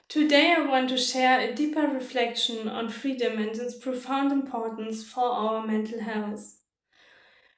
Today, I want to share a deeper reflection on freedom and its profound importance for our mental health.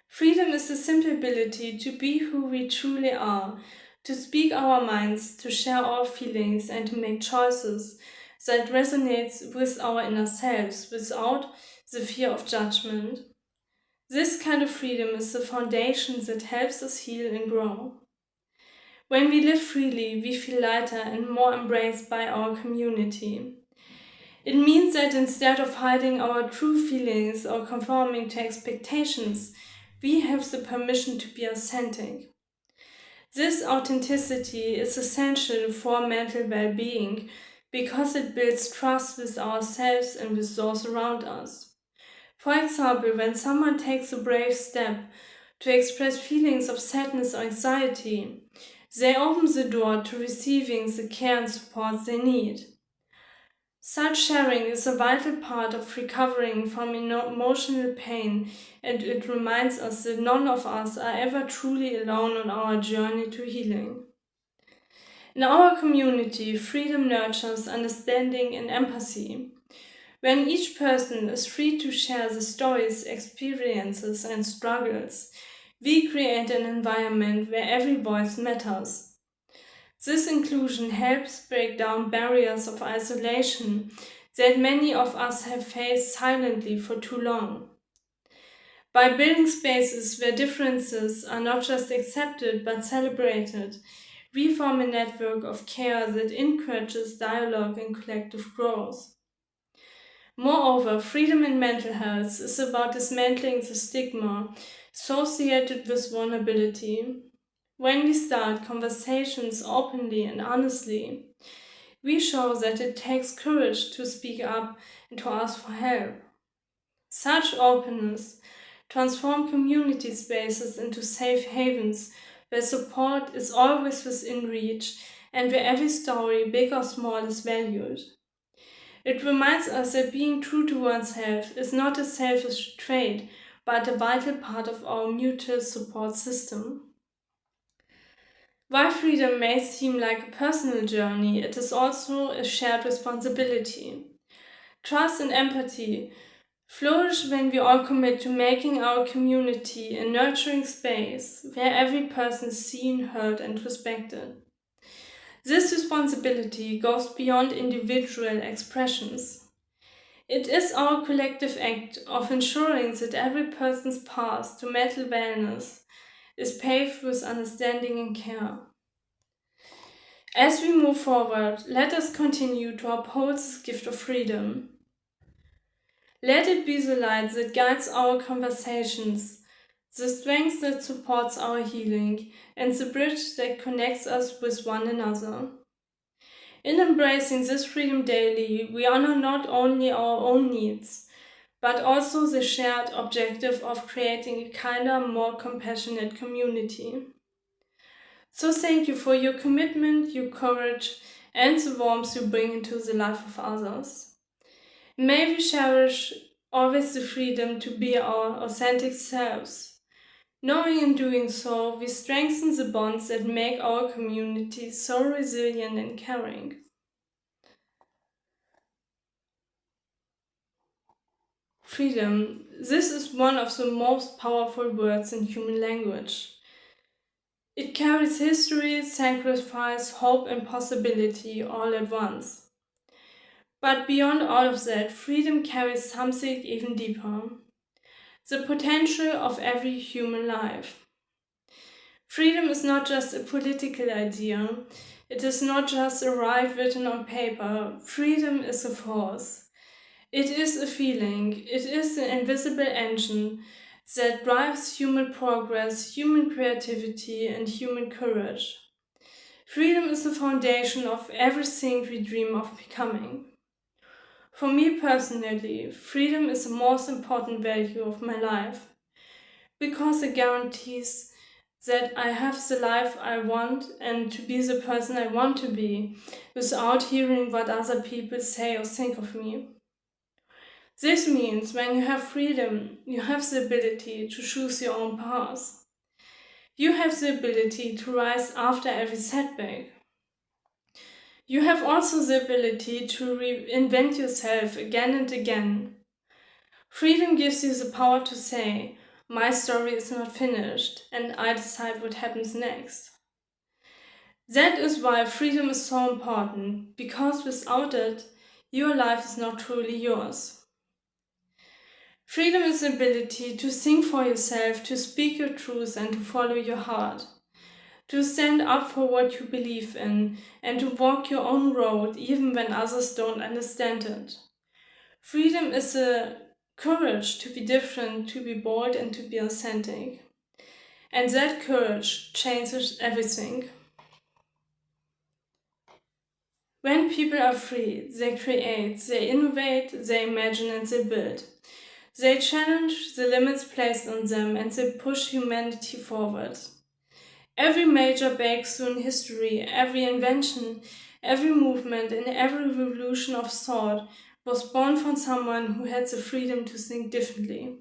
Freedom is the simple ability to be who we truly are, to speak our minds, to share our feelings, and to make choices that resonates with our inner selves without the fear of judgment. This kind of freedom is the foundation that helps us heal and grow. When we live freely, we feel lighter and more embraced by our community. It means that instead of hiding our true feelings or conforming to expectations, we have the permission to be authentic. This authenticity is essential for mental well being because it builds trust with ourselves and with those around us. For example, when someone takes a brave step to express feelings of sadness or anxiety, they open the door to receiving the care and support they need. Such sharing is a vital part of recovering from emotional pain, and it reminds us that none of us are ever truly alone on our journey to healing. In our community, freedom nurtures understanding and empathy. When each person is free to share the stories, experiences, and struggles, we create an environment where every voice matters. This inclusion helps break down barriers of isolation that many of us have faced silently for too long. By building spaces where differences are not just accepted but celebrated, we form a network of care that encourages dialogue and collective growth. Moreover, freedom in mental health is about dismantling the stigma associated with vulnerability. When we start conversations openly and honestly, we show that it takes courage to speak up and to ask for help. Such openness transforms community spaces into safe havens where support is always within reach and where every story, big or small, is valued. It reminds us that being true to oneself is not a selfish trait, but a vital part of our mutual support system. While freedom may seem like a personal journey, it is also a shared responsibility. Trust and empathy flourish when we all commit to making our community a nurturing space where every person is seen, heard, and respected. This responsibility goes beyond individual expressions. It is our collective act of ensuring that every person's path to mental wellness is paved with understanding and care. As we move forward, let us continue to uphold this gift of freedom. Let it be the light that guides our conversations, the strength that supports our healing, and the bridge that connects us with one another. In embracing this freedom daily, we honor not only our own needs, but also the shared objective of creating a kinder, more compassionate community. So thank you for your commitment, your courage, and the warmth you bring into the life of others. May we cherish always the freedom to be our authentic selves. Knowing in doing so, we strengthen the bonds that make our community so resilient and caring. Freedom. This is one of the most powerful words in human language. It carries history, sacrifice, hope, and possibility all at once. But beyond all of that, freedom carries something even deeper: the potential of every human life. Freedom is not just a political idea, it is not just a right written on paper. Freedom is a force. It is a feeling, it is an invisible engine that drives human progress, human creativity, and human courage. Freedom is the foundation of everything we dream of becoming. For me personally, freedom is the most important value of my life because it guarantees that I have the life I want and to be the person I want to be without hearing what other people say or think of me. This means when you have freedom, you have the ability to choose your own path. You have the ability to rise after every setback. You have also the ability to reinvent yourself again and again. Freedom gives you the power to say, my story is not finished, and I decide what happens next. That is why freedom is so important, because without it, your life is not truly yours. Freedom is the ability to think for yourself, to speak your truth, and to follow your heart. To stand up for what you believe in, and to walk your own road even when others don't understand it. Freedom is the courage to be different, to be bold, and to be authentic. And that courage changes everything. When people are free, they create, they innovate, they imagine, and they build. They challenge the limits placed on them and they push humanity forward. Every major breakthrough in history, every invention, every movement, and every revolution of thought was born from someone who had the freedom to think differently.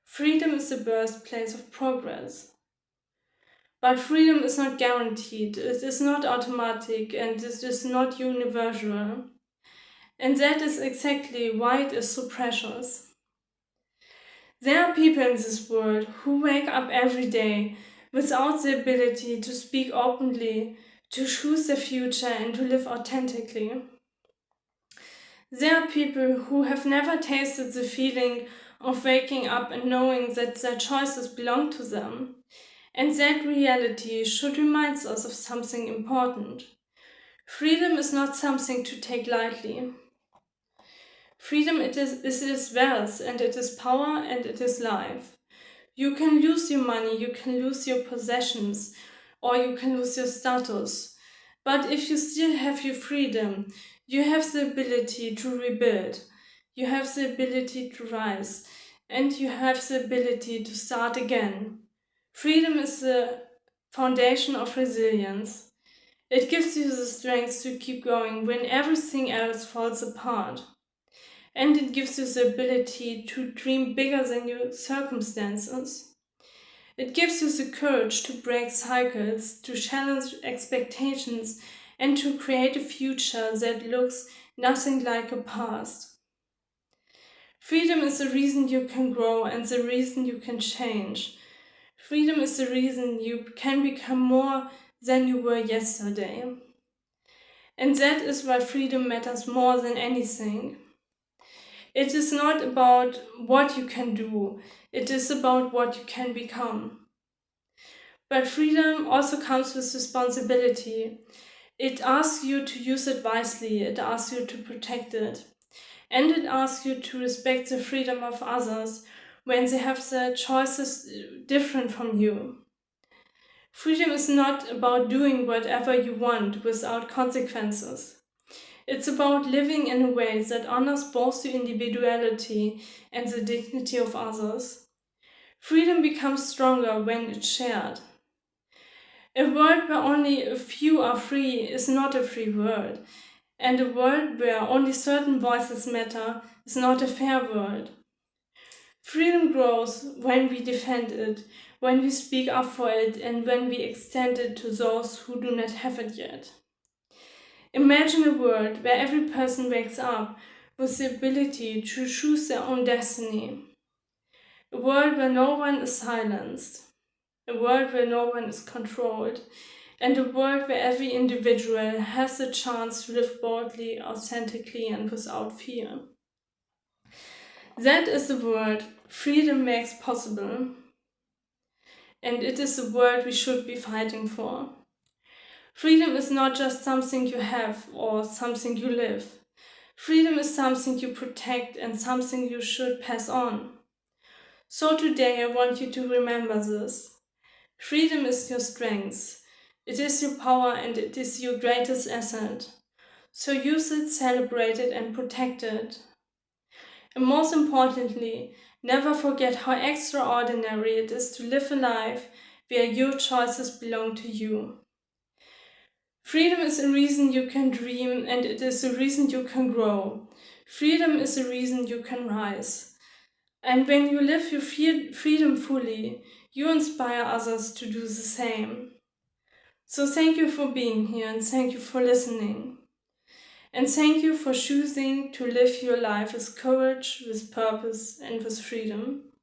Freedom is the birthplace of progress. But freedom is not guaranteed, it is not automatic, and it is not universal. And that is exactly why it is so precious. There are people in this world who wake up every day without the ability to speak openly, to choose their future, and to live authentically. There are people who have never tasted the feeling of waking up and knowing that their choices belong to them. And that reality should remind us of something important. Freedom is not something to take lightly. Freedom it is wealth, and it is power, and it is life. You can lose your money, you can lose your possessions, or you can lose your status. But if you still have your freedom, you have the ability to rebuild, you have the ability to rise, and you have the ability to start again. Freedom is the foundation of resilience. It gives you the strength to keep going when everything else falls apart. And it gives you the ability to dream bigger than your circumstances. It gives you the courage to break cycles, to challenge expectations, and to create a future that looks nothing like a past. Freedom is the reason you can grow and the reason you can change. Freedom is the reason you can become more than you were yesterday. And that is why freedom matters more than anything. It is not about what you can do, it is about what you can become. But freedom also comes with responsibility. It asks you to use it wisely, it asks you to protect it, and it asks you to respect the freedom of others when they have their choices different from you. Freedom is not about doing whatever you want without consequences. It's about living in a way that honors both your individuality and the dignity of others. Freedom becomes stronger when it's shared. A world where only a few are free is not a free world, and a world where only certain voices matter is not a fair world. Freedom grows when we defend it, when we speak up for it, and when we extend it to those who do not have it yet. Imagine a world where every person wakes up with the ability to choose their own destiny. A world where no one is silenced. A world where no one is controlled. And a world where every individual has the chance to live boldly, authentically, and without fear. That is the world freedom makes possible. And it is the world we should be fighting for. Freedom is not just something you have or something you live. Freedom is something you protect and something you should pass on. So today I want you to remember this. Freedom is your strength. It is your power and it is your greatest asset. So use it, celebrate it, and protect it. And most importantly, never forget how extraordinary it is to live a life where your choices belong to you. Freedom is a reason you can dream, and it is a reason you can grow. Freedom is a reason you can rise. And when you live your freedom fully, you inspire others to do the same. So thank you for being here and thank you for listening. And thank you for choosing to live your life with courage, with purpose, and with freedom.